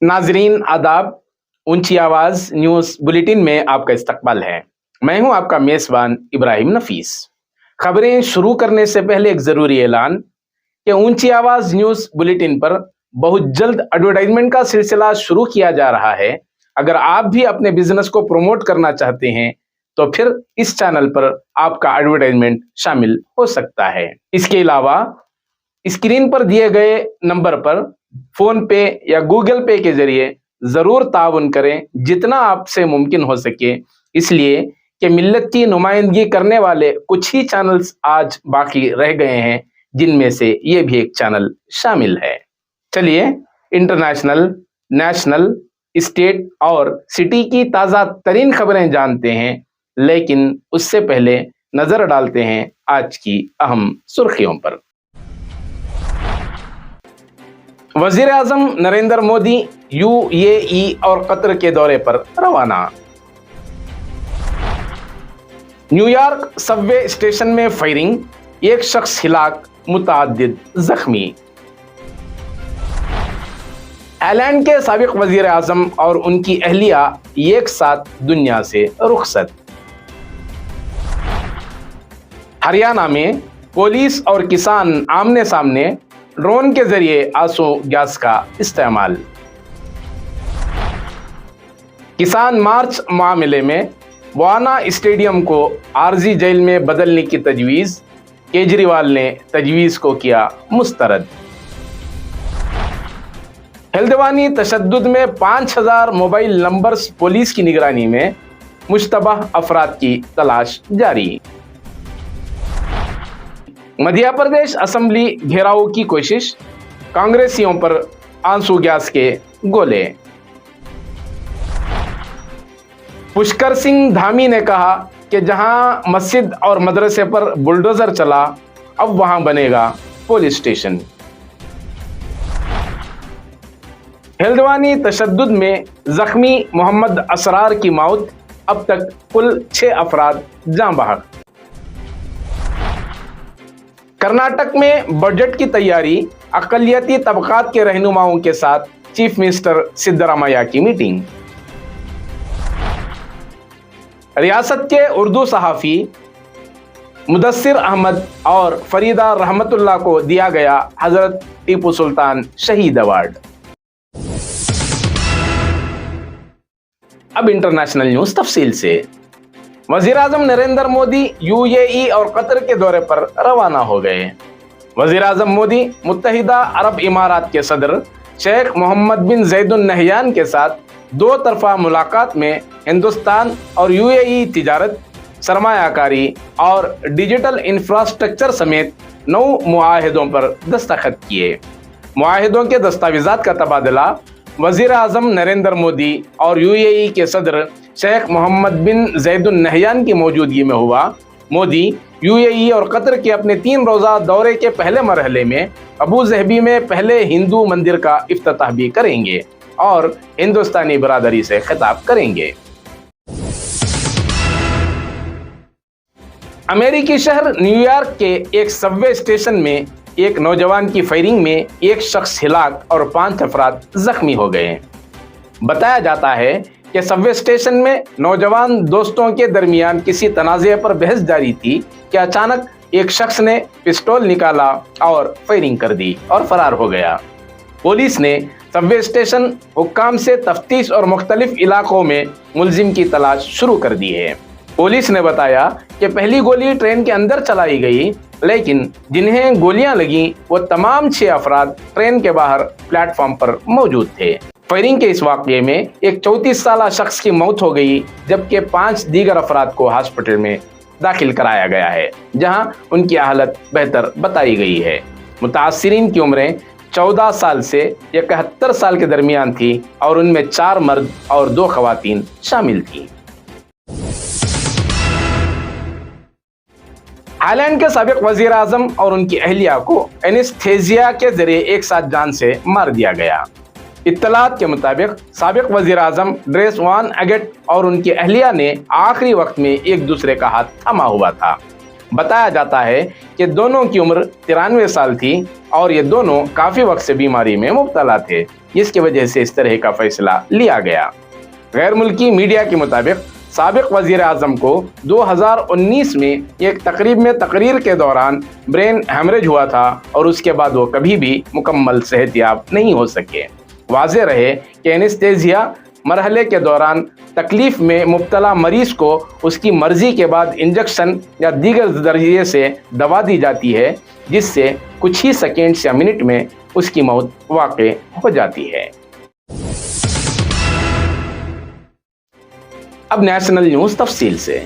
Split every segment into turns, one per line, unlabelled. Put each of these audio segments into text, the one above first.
नाजरीन आदाब, ऊंची आवाज न्यूज बुलेटिन में आपका इस्तकबाल है। मैं हूं आपका मेजबान इब्राहिम नफीस। खबरें शुरू करने से पहले एक जरूरी ऐलान कि ऊंची आवाज न्यूज बुलेटिन पर बहुत जल्द एडवर्टाइजमेंट का सिलसिला शुरू किया जा रहा है। अगर आप भी अपने बिजनेस को प्रमोट करना चाहते हैं तो फिर इस चैनल पर आपका एडवर्टाइजमेंट शामिल हो सकता है। इसके अलावा स्क्रीन पर दिए गए नंबर पर फोन पे या गूगल पे के जरिए जरूर ताउन करें जितना आपसे मुमकिन हो सके, इसलिए कि मिल्लत की नुमाइंदगी करने वाले कुछ ही चैनल्स आज बाकी रह गए हैं, जिनमें से ये भी एक चैनल शामिल है। चलिए इंटरनेशनल, नेशनल, स्टेट और सिटी की ताज़ा तरीन खबरें जानते हैं, लेकिन उससे पहले नजर डालते हैं आज की अहम सुर्खियों पर। वजीर आजम नरेंद्र मोदी यूएई और कतर के दौरे पर रवाना। न्यूयॉर्क सबवे स्टेशन में फायरिंग, एक शख्स हिलाक, मुतअद्दिद जख्मी। आयरलैंड के साबिक वजीर आजम और उनकी अहलिया एक साथ दुनिया से रुखसत। हरियाणा में पुलिस और किसान आमने सामने, ड्रोन के जरिए आंसू गैस का इस्तेमाल। किसान मार्च मामले में वाना स्टेडियम को आरजी जेल में बदलने की तजवीज़, केजरीवाल ने तजवीज़ को किया मुस्तरद। हल्द्वानी तशद्दुद में 5000 मोबाइल नंबर्स पुलिस की निगरानी में, मुश्तबह अफराद की तलाश जारी। मध्य प्रदेश असेंबली घेराव की कोशिश, कांग्रेसियों पर आंसू गैस के गोले। पुष्कर सिंह धामी ने कहा कि जहां मस्जिद और मदरसे पर बुलडोजर चला, अब वहां बनेगा पुलिस स्टेशन। हल्द्वानी तशद्दुद में जख्मी मोहम्मद असरार की मौत, अब तक कुल 6 अफराद जाँ बहक। कर्नाटक में बजट की तैयारी, अक़लियती तबक़ात के रहनुमाओं के साथ चीफ मिनिस्टर सिद्धरामैया की मीटिंग। रियासत के उर्दू सहाफ़ी मुदस्सिर अहमद और फरीदा रहमतुल्लाह को दिया गया हजरत टीपू सुल्तान शहीद अवार्ड। अब इंटरनेशनल न्यूज़ तफसील से। वज़ीर आज़म नरेंद्र मोदी यूएई और कतर के दौरे पर रवाना हो गए। वज़ीर आज़म मोदी मुत्तहिदा अरब इमारात के सदर शेख मोहम्मद बिन ज़ायद अल नहयान के साथ दो तरफ़ा मुलाकात में हिंदुस्तान और यूएई तिजारत, सरमायाकारी और डिजिटल इंफ्रास्ट्रक्चर समेत 9 मुआहदों पर दस्तखत किए। मुआहदों के दस्तावेज़ात का तबादला वज़ीर आज़म नरेंद्र मोदी और यूएई के सदर शेख मोहम्मद बिन ज़ायद अल नहयान की मौजूदगी में हुआ। मोदी यूएई और कतर के अपने 3 रोज़ा दौरे के पहले मरहले में अबू ज़हबी में पहले हिंदू मंदिर का इफ्तिताह भी करेंगे और हिंदुस्तानी बरादरी से खिताब करेंगे। अमेरिकी शहर न्यूयॉर्क के एक सबवे स्टेशन में एक नौजवान की फायरिंग में एक शख्स हिलाक और 5 अफराद जख्मी हो गए। बताया जाता है कि सबवे स्टेशन में नौजवान दोस्तों के दरमियान किसी तनाज़े पर बहस जारी थी कि अचानक एक शख्स ने पिस्तौल निकाला और फायरिंग कर दी और फरार हो गया। पुलिस ने सबवे स्टेशन हुक्काम से तफ्तीश और मुख्तलिफ इलाकों में मुलजिम की तलाश शुरू कर दी है। पुलिस ने बताया कि पहली गोली ट्रेन के अंदर चलाई गई, लेकिन जिन्हें गोलियां लगीं वो तमाम 6 अफराद ट्रेन के बाहर प्लेटफॉर्म पर मौजूद थे। फायरिंग के इस वाक़ये में एक 34 साला शख्स की मौत हो गई, जबकि 5 दीगर अफराद को हॉस्पिटल में दाखिल कराया गया है, जहां उनकी हालत बेहतर बताई गई है। मुतासिरीन की उम्रें 14 साल से 71 साल के दरमियान थी और उनमें 4 मर्द और 2 खवातीन शामिल थी। आयरलैंड के साबिक वजीर आजम और उनकी अहलिया को एनेस्थेसिया के जरिए एक साथ जान से मार दिया गया। इत्तलात के मुताबिक साबिक वजीर आजम ड्रेस वान एगेट और उनकी अहलिया ने आखिरी वक्त में एक दूसरे का हाथ थामा हुआ था। बताया जाता है कि दोनों की उम्र 93 साल थी और ये दोनों काफी वक्त से बीमारी में मुब्तला थे, जिसकी वजह से इस तरह का फैसला लिया गया। गैर मुल्की मीडिया के मुताबिक साबिक वजीर आजम को 2019 में एक तकरीब में तकरीर के दौरान ब्रेन हैमरेज हुआ था और उसके बाद वो कभी भी मुकम्मल सेहतयाब नहीं हो सके। वाज़ेह रहे कि एनेस्थीसिया मरहले के दौरान तकलीफ में मुब्तला मरीज को उसकी मर्जी के बाद इंजेक्शन या दीगर जरिए से दवा दी जाती है, जिससे कुछ ही सेकेंड्स या मिनट में उसकी मौत वाक़ई हो जाती है। अब नेशनल न्यूज़ तफसील से।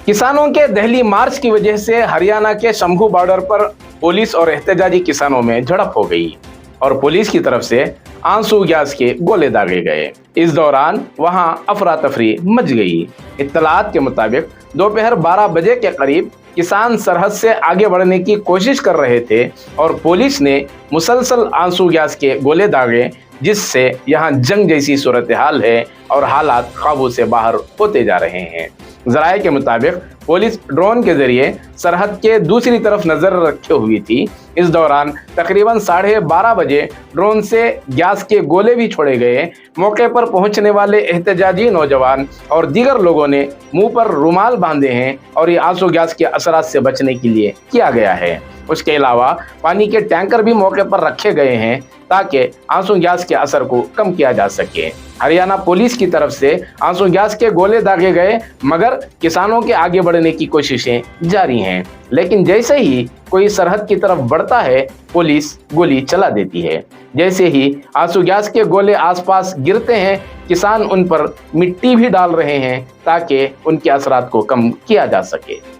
किसानों के दिल्ली मार्च की वजह से हरियाणा के शंभू बॉर्डर पर पुलिस और एहतजाजी किसानों में झड़प हो गई और पुलिस की तरफ से आंसू गैस के गोले दागे गए। इस दौरान वहां अफरा तफरी मच गई। इत्तलात के मुताबिक दोपहर 12 बजे के करीब किसान सरहद से आगे बढ़ने की कोशिश कर रहे थे और पुलिस ने मुसलसल आंसू गैस के गोले दागे, जिससे यहां जंग जैसी सूरत हाल है और हालात काबू से बाहर होते जा रहे हैं। ज़राए के मुताबिक पुलिस ड्रोन के जरिए सरहद के दूसरी तरफ नजर रखे हुई थी। इस दौरान तकरीबन 12:30 बजे ड्रोन से गैस के गोले भी छोड़े गए। मौके पर पहुंचने वाले एहतजाजी नौजवान और दीगर लोगों ने मुंह पर रुमाल बांधे हैं और ये आंसू गैस के असरात से बचने के लिए किया गया है। उसके अलावा पानी के टैंकर भी मौके पर रखे गए हैं ताकि आंसू गैस के असर को कम किया जा सके। हरियाणा पुलिस की तरफ से आंसू गैस के गोले दागे गए, मगर किसानों के आगे बढ़ने की कोशिशें जारी हैं। लेकिन जैसे ही कोई सरहद की तरफ बढ़ता है, पुलिस गोली चला देती है। जैसे ही आंसू गैस के गोले आसपास गिरते हैं, किसान उन पर मिट्टी भी डाल रहे हैं ताकि उनके असरात को कम किया जा सके।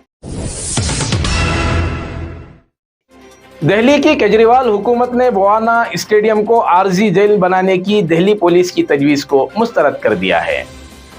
दिल्ली की केजरीवाल हुकूमत ने बवाना स्टेडियम को आरजी जेल बनाने की दिल्ली पुलिस की तजवीज़ को मुस्तरद कर दिया है।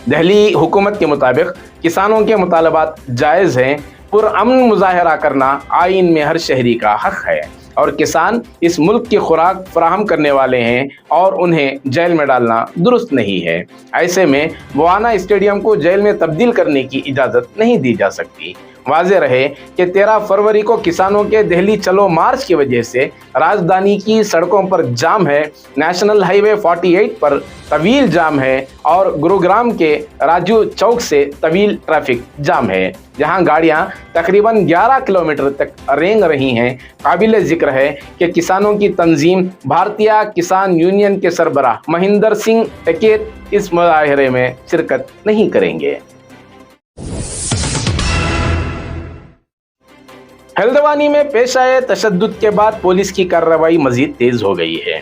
दिल्ली हुकूमत के मुताबिक किसानों के मुतालबात जायज़ हैं। पुरअमन मुजाहरा करना आइन में हर शहरी का हक है और किसान इस मुल्क की खुराक फराहम करने वाले हैं और उन्हें जेल में डालना दुरुस्त नहीं है। ऐसे में बवाना स्टेडियम को जेल में तब्दील करने की इजाज़त नहीं दी जा सकती। वाज़ेह रहे कि 13 फरवरी को किसानों के दिल्ली चलो मार्च की वजह से राजधानी की सड़कों पर जाम है। नेशनल हाईवे 48 पर तवील जाम है और गुरुग्राम के राजू चौक से तवील ट्रैफिक जाम है, जहां गाड़ियां तकरीबन 11 किलोमीटर तक रेंग रही हैं। काबिल जिक्र है कि किसानों की तंजीम भारतीय किसान यूनियन के सरबराह महेंद्र सिंह टिकैत इस मुजाहरे में शिरकत नहीं करेंगे। हल्द्वानी में पेश आए तशद्दुद के बाद पुलिस की कार्रवाई मजीद तेज हो गई है।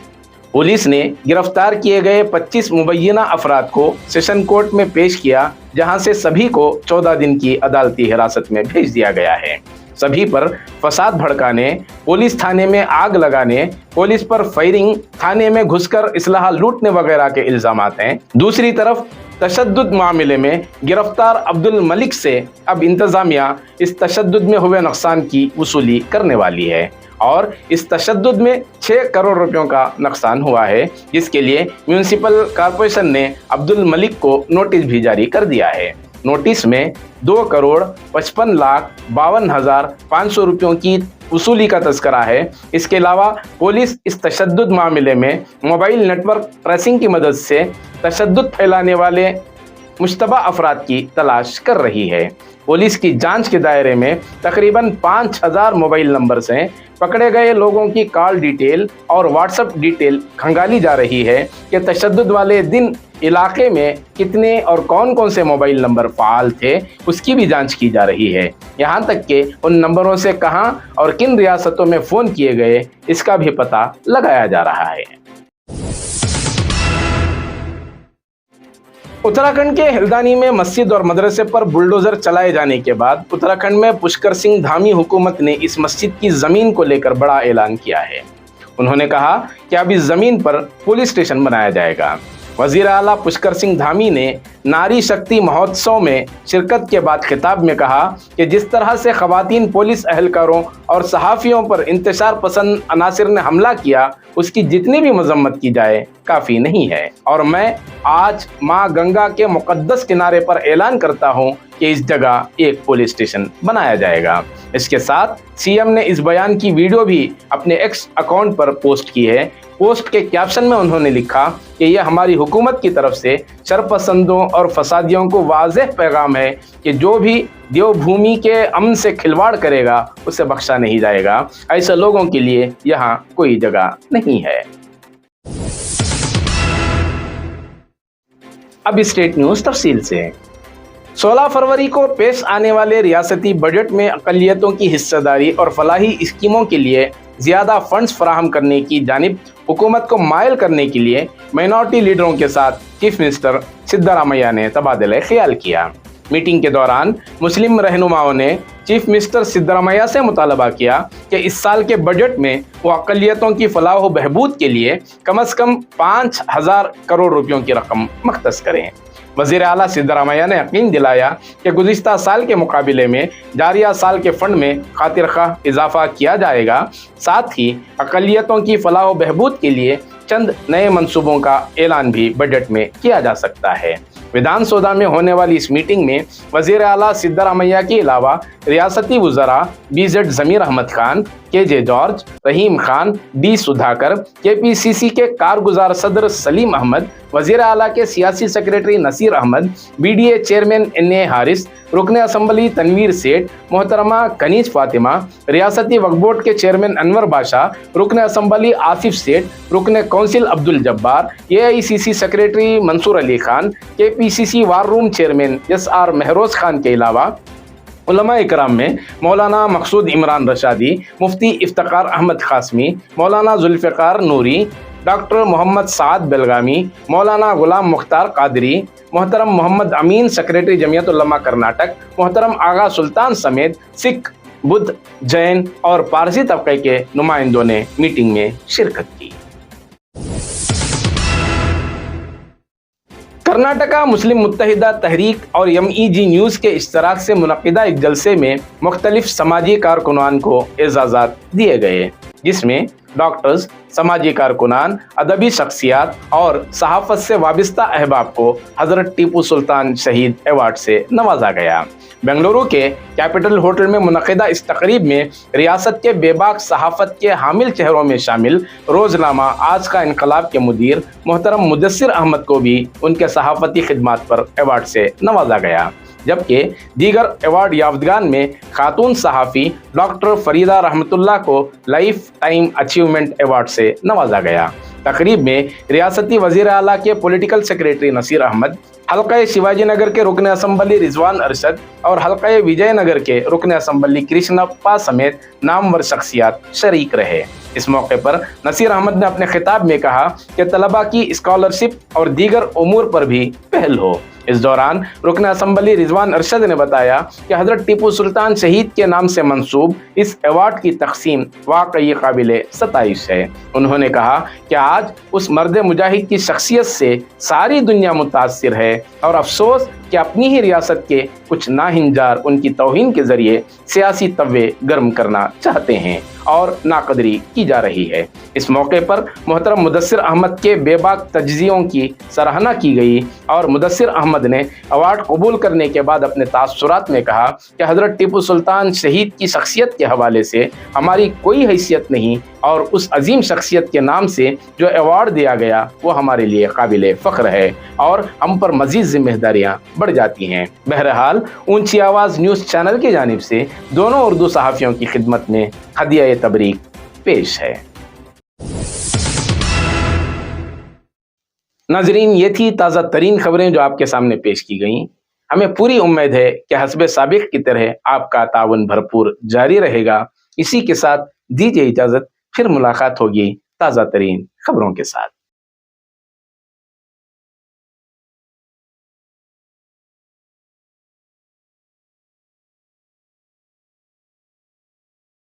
पुलिस ने गिरफ्तार किए गए 25 मुबैना अफराद को सेशन कोर्ट में पेश किया, जहां से सभी को 14 दिन की अदालती हिरासत में भेज दिया गया है। सभी पर फसाद भड़काने, पुलिस थाने में आग लगाने, पुलिस पर फायरिंग, थाने में घुसकर इसलाह लूटने वगैरह के इल्जामात हैं। दूसरी तरफ तशद्दुद मामले में गिरफ्तार अब्दुल मलिक से अब इंतजामिया इस तशद्दुद में हुए नुकसान की वसूली करने वाली है और इस तशद्दुद में 6 करोड़ रुपयों का नुकसान हुआ है, जिसके लिए म्यूनिसिपल कॉरपोरेशन ने अब्दुल मलिक को नोटिस भी जारी कर दिया है। नोटिस में 2,55,52,500 रुपयों की वसूली का तस्करा है। इसके अलावा पुलिस इस तशद्दुद मामले में मोबाइल नेटवर्क ट्रेसिंग की मदद से तशद्दुद फैलाने वाले मुश्तबा अफराद की तलाश कर रही है। पुलिस की जांच के दायरे में तकरीबन 5,000 मोबाइल नंबर से पकड़े गए लोगों की कॉल डिटेल और व्हाट्सएप डिटेल खंगाली जा रही है कि तशद्दुद वाले दिन इलाके में कितने और कौन कौन से मोबाइल नंबर फ़ाल थे, उसकी भी जांच की जा रही है। यहाँ तक कि उन नंबरों से कहां और किन रियासतों में फ़ोन किए गए, इसका भी पता लगाया जा रहा है। उत्तराखंड के हल्द्वानी में मस्जिद और मदरसे पर बुलडोजर चलाए जाने के बाद उत्तराखंड में पुष्कर सिंह धामी हुकूमत ने इस मस्जिद की ज़मीन को लेकर बड़ा ऐलान किया है। उन्होंने कहा कि अब इस ज़मीन पर पुलिस स्टेशन बनाया जाएगा। वज़ीर आला पुष्कर सिंह धामी ने नारी शक्ति महोत्सव में शिरकत के बाद खिताब में कहा कि जिस तरह से ख़वातीन पुलिस अहलकारों और सहाफ़ियों पर इंतशार पसंद अनासिर ने हमला किया, उसकी जितनी भी मजम्मत की जाए काफ़ी नहीं है और मैं आज माँ गंगा के मुक़द्दस किनारे पर ऐलान करता हूँ कि इस जगह एक पुलिस स्टेशन बनाया जाएगा। اس کے ساتھ سی ایم نے اس بیان کی ویڈیو بھی اپنے ایکس اکاؤنٹ پر پوسٹ کی ہے۔ پوسٹ کے کیپشن میں انہوں نے لکھا کہ یہ ہماری حکومت کی طرف سے شرپسندوں اور فسادیوں کو واضح پیغام ہے کہ جو بھی دیو بھومی کے امن سے کھلواڑ کرے گا اسے بخشا نہیں جائے گا۔ ایسے لوگوں کے لیے یہاں کوئی جگہ نہیں ہے۔ اب اسٹیٹ نیوز تفصیل سے۔ 16 فروری کو پیش آنے والے ریاستی بجٹ میں اقلیتوں کی حصہ داری اور فلاحی اسکیموں کے لیے زیادہ فنڈز فراہم کرنے کی جانب حکومت کو مائل کرنے کے لیے مائنورٹی لیڈروں کے ساتھ چیف منسٹر سدھارمیہ نے تبادلہ خیال کیا۔ میٹنگ کے دوران مسلم رہنماؤں نے چیف منسٹر سدھارمیہ سے مطالبہ کیا کہ اس سال کے بجٹ میں وہ اقلیتوں کی فلاح و بہبود کے لیے کم از کم 5,000 کروڑ روپیوں کی رقم مختص کریں۔ وزیر اعلیٰ سدھارمیہ نے یقین دلایا کہ گزشتہ سال کے مقابلے میں جاریہ سال کے فنڈ میں خاطر خواہ اضافہ کیا جائے گا، ساتھ ہی اقلیتوں کی فلاح و بہبود کے لیے چند نئے منصوبوں کا اعلان بھی بجٹ میں کیا جا سکتا ہے۔ ودھان سودا میں ہونے والی اس میٹنگ میں وزیر اعلیٰ سدھارمیہ کے علاوہ ریاستی وزراء BZ ضمیر احمد خان، KJ جارج، رحیم خان، D سدھاکر، KPCC کے کارگزار صدر سلیم احمد، وزیر اعلیٰ کے سیاسی secretary Nasir Ahmed, BDA chairman NA Haris, رکن اسمبلی تنویر سیٹھ، محترمہ کنیز فاطمہ، ریاستی وقف بورڈ کے چیئرمین انور بادشاہ، رکن اسمبلی آصف سیٹھ، رکن کونسل عبد الجبار، AICC سیکریٹری منصور علی خان، KPCC وار روم چیئرمین SR مہروز خان کے علاوہ علماء اکرام میں مولانا مقصود عمران رشادی، مفتی افتخار احمد قاسمی، مولانا ذوالفقار نوری، ڈاکٹر محمد سعد بلگامی، مولانا غلام مختار قادری، محترم محمد امین سیکریٹری جمعیت علماء کرناٹک، محترم آغا سلطان سمیت سکھ، بدھ، جین اور پارسی طبقے کے نمائندوں نے میٹنگ میں شرکت کی۔ کرناٹکا مسلم متحدہ تحریک اور MEG نیوز کے اشتراک سے منعقدہ ایک جلسے میں مختلف سماجی کارکنان کو اعزازات دیے گئے، جس میں ڈاکٹرز، سماجی کارکنان، ادبی شخصیات اور صحافت سے وابستہ احباب کو حضرت ٹیپو سلطان شہید ایوارڈ سے نوازا گیا۔ بنگلورو کے کیپٹل ہوٹل میں منعقدہ اس تقریب میں ریاست کے بے باک صحافت کے حامل چہروں میں شامل روزنامہ آج کا انقلاب کے مدیر محترم مدثر احمد کو بھی ان کے صحافتی خدمات پر ایوارڈ سے نوازا گیا، جبکہ دیگر ایوارڈ یافتگان میں خاتون صحافی ڈاکٹر فریدہ رحمت اللہ کو لائف ٹائم اچیومنٹ ایوارڈ سے نوازا گیا۔ تقریب میں ریاستی وزیر اعلیٰ کے پولیٹیکل سیکریٹری نصیر احمد، حلقہ شیواجی نگر کے رکن اسمبلی رضوان ارشد اور حلقہ وجے نگر کے رکن اسمبلی کرشنپا سمیت نامور شخصیات شریک رہے۔ اس موقع پر نصیر احمد نے اپنے خطاب میں کہا کہ طلباء کی اسکالرشپ اور دیگر امور پر بھی پہل ہو۔ اس دوران رکن اسمبلی رضوان ارشد نے بتایا کہ حضرت ٹیپو سلطان شہید کے نام سے منسوب اس ایوارڈ کی تقسیم واقعی قابل ستائش ہے۔ انہوں نے کہا کہ آج اس مرد مجاہد کی شخصیت سے ساری دنیا متاثر ہے اور افسوس کہ اپنی ہی ریاست کے کچھ ناہنجار ان کی توہین کے ذریعے سیاسی توے گرم کرنا چاہتے ہیں اور ناقدری کی جا رہی ہے۔ اس موقع پر محترم مدثر احمد کے بے باک تجزیوں کی سراہنا کی گئی اور مدثر احمد نے ایوارڈ قبول کرنے کے بعد اپنے تاثرات میں کہا کہ حضرت ٹیپو سلطان شہید کی شخصیت کے حوالے سے ہماری کوئی حیثیت نہیں اور اس عظیم شخصیت کے نام سے جو ایوارڈ دیا گیا وہ ہمارے لیے قابل فخر ہے اور ہم پر مزید ذمہ داریاں بڑھ جاتی ہیں۔ بہرحال اونچی آواز نیوز چینل کی جانب سے دونوں اردو صحافیوں کی خدمت میں ہدیہ تبریک پیش ہے۔ ناظرین، یہ تھی تازہ ترین خبریں جو آپ کے سامنے پیش کی گئیں۔ ہمیں پوری امید ہے کہ حسب سابق کی طرح آپ کا تعاون بھرپور جاری رہے گا۔ اسی کے ساتھ دیجیے اجازت، پھر ملاقات ہوگی تازہ ترین خبروں کے ساتھ۔